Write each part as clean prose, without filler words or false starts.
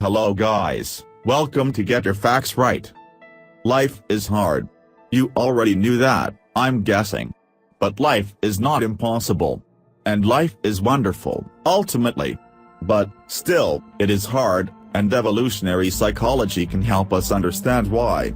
Hello guys, welcome to Get Your Facts Right. Life is hard. You already knew that, I'm guessing. But life is not impossible. And life is wonderful, ultimately. But, still, it is hard, and evolutionary psychology can help us understand why.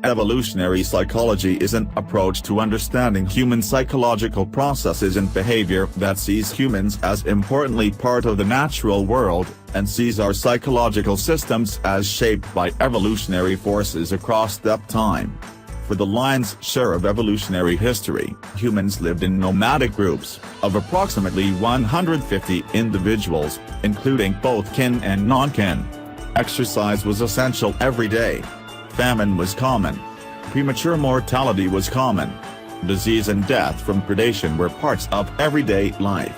Evolutionary psychology is an approach to understanding human psychological processes and behavior that sees humans as importantly part of the natural world, and sees our psychological systems as shaped by evolutionary forces across that time. For the lion's share of evolutionary history, humans lived in nomadic groups, of approximately 150 individuals, including both kin and non-kin. Exercise was essential every day. Famine was common. Premature mortality was common. Disease and death from predation were parts of everyday life.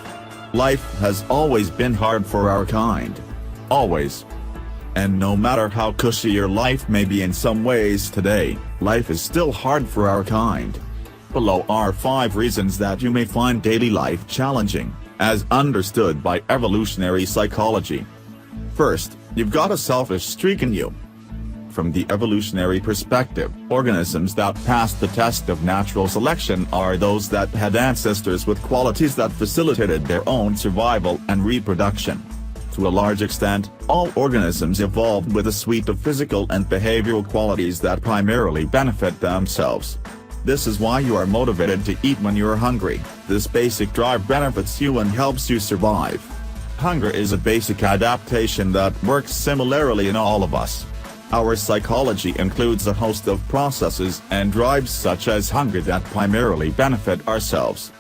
Life has always been hard for our kind. Always. And no matter how cushy your life may be in some ways today, life is still hard for our kind. Below are 5 reasons that you may find daily life challenging, as understood by evolutionary psychology. First, you've got a selfish streak in you. From the evolutionary perspective, organisms that passed the test of natural selection are those that had ancestors with qualities that facilitated their own survival and reproduction. To a large extent, all organisms evolved with a suite of physical and behavioral qualities that primarily benefit themselves. This is why you are motivated to eat when you are hungry. This basic drive benefits you and helps you survive. Hunger is a basic adaptation that works similarly in all of us. Our psychology includes a host of processes and drives such as hunger that primarily benefit ourselves.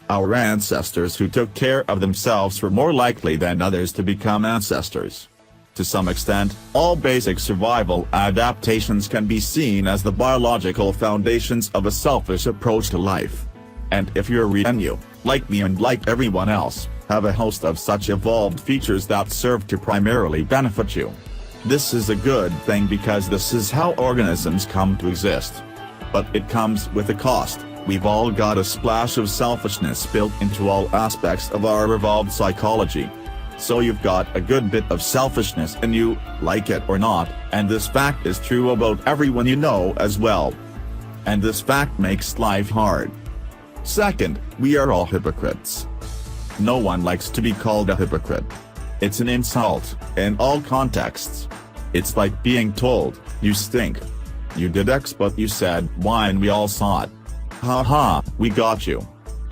Our ancestors who took care of themselves were more likely than others to become ancestors. To some extent, all basic survival adaptations can be seen as the biological foundations of a selfish approach to life. And if you, like me and like everyone else, have a host of such evolved features that serve to primarily benefit you. This is a good thing because this is how organisms come to exist. But it comes with a cost. We've all got a splash of selfishness built into all aspects of our evolved psychology. So you've got a good bit of selfishness in you, like it or not, and this fact is true about everyone you know as well. And this fact makes life hard. Second, we are all hypocrites. No one likes to be called a hypocrite. It's an insult, in all contexts. It's like being told, you stink. You did X but you said Y and we all saw it. Haha, we got you.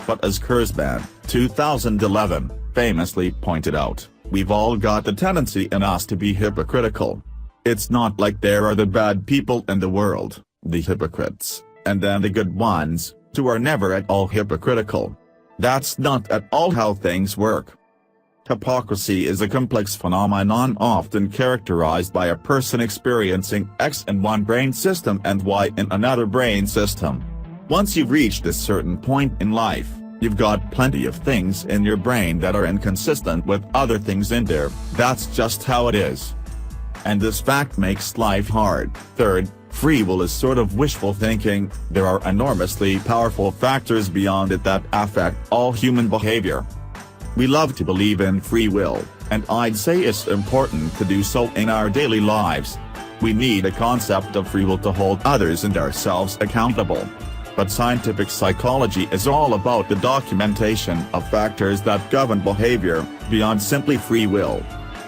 But as Kurzban, 2011, famously pointed out, we've all got the tendency in us to be hypocritical. It's not like there are the bad people in the world, the hypocrites, and then the good ones, who are never at all hypocritical. That's not at all how things work. Hypocrisy is a complex phenomenon often characterized by a person experiencing X in one brain system and Y in another brain system. Once you've reached a certain point in life, you've got plenty of things in your brain that are inconsistent with other things in there. That's just how it is. And this fact makes life hard. Third, free will is sort of wishful thinking. There are enormously powerful factors beyond it that affect all human behavior. We love to believe in free will, and I'd say it's important to do so in our daily lives. We need a concept of free will to hold others and ourselves accountable. But scientific psychology is all about the documentation of factors that govern behavior, beyond simply free will.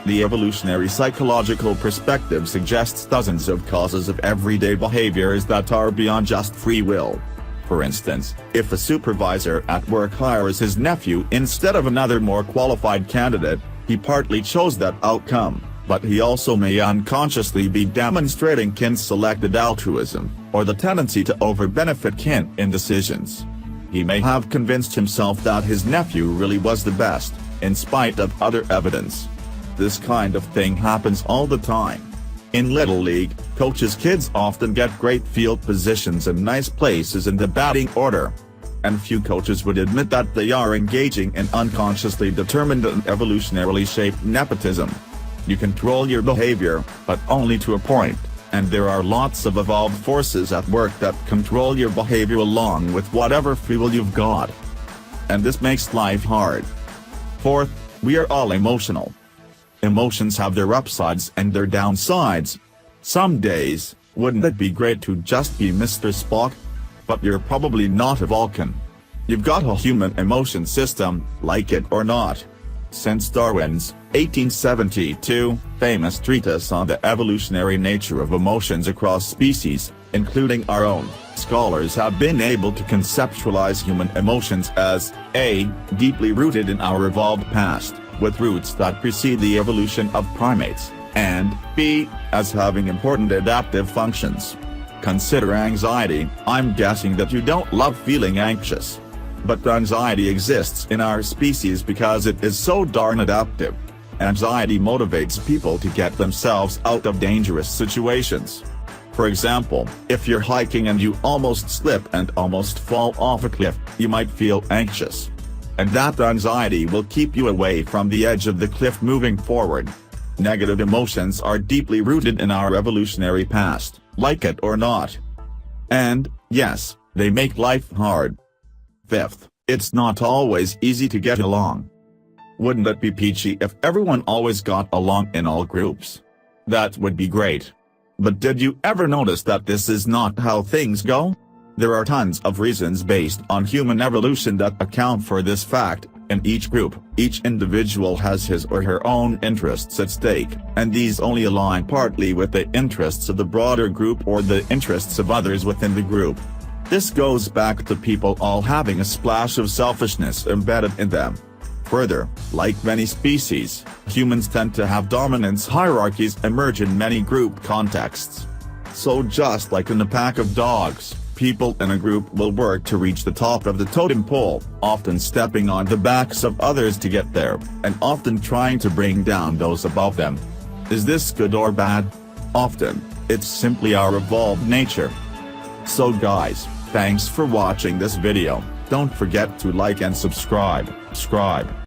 The evolutionary psychological perspective suggests dozens of causes of everyday behaviors that are beyond just free will. For instance, if a supervisor at work hires his nephew instead of another more qualified candidate, he partly chose that outcome, but he also may unconsciously be demonstrating kin-selected altruism, or the tendency to over-benefit kin in decisions. He may have convinced himself that his nephew really was the best, in spite of other evidence. This kind of thing happens all the time. In Little League, coaches' kids often get great field positions and nice places in the batting order. And few coaches would admit that they are engaging in unconsciously determined and evolutionarily shaped nepotism. You control your behavior, but only to a point, and there are lots of evolved forces at work that control your behavior along with whatever free will you've got. And this makes life hard. Fourth, we are all emotional. Emotions have their upsides and their downsides. Some days, wouldn't it be great to just be Mr. Spock? But you're probably not a Vulcan. You've got a human emotion system, like it or not. Since Darwin's 1872 famous treatise on the evolutionary nature of emotions across species, including our own, scholars have been able to conceptualize human emotions as A. deeply rooted in our evolved past, with roots that precede the evolution of primates, and B. as having important adaptive functions. Consider anxiety. I'm guessing that you don't love feeling anxious. But anxiety exists in our species because it is so darn adaptive. Anxiety motivates people to get themselves out of dangerous situations. For example, if you're hiking and you almost slip and almost fall off a cliff, you might feel anxious. And that anxiety will keep you away from the edge of the cliff moving forward. Negative emotions are deeply rooted in our evolutionary past, like it or not. And, yes, they make life hard. Fifth, it's not always easy to get along. Wouldn't it be peachy if everyone always got along in all groups? That would be great. But did you ever notice that this is not how things go? There are tons of reasons based on human evolution that account for this fact. In each group, each individual has his or her own interests at stake, and these only align partly with the interests of the broader group or the interests of others within the group. This goes back to people all having a splash of selfishness embedded in them. Further, like many species, humans tend to have dominance hierarchies emerge in many group contexts. So just like in a pack of dogs, people in a group will work to reach the top of the totem pole, often stepping on the backs of others to get there, and often trying to bring down those above them. Is this good or bad? Often, it's simply our evolved nature. So guys, thanks for watching this video. Don't forget to like and subscribe.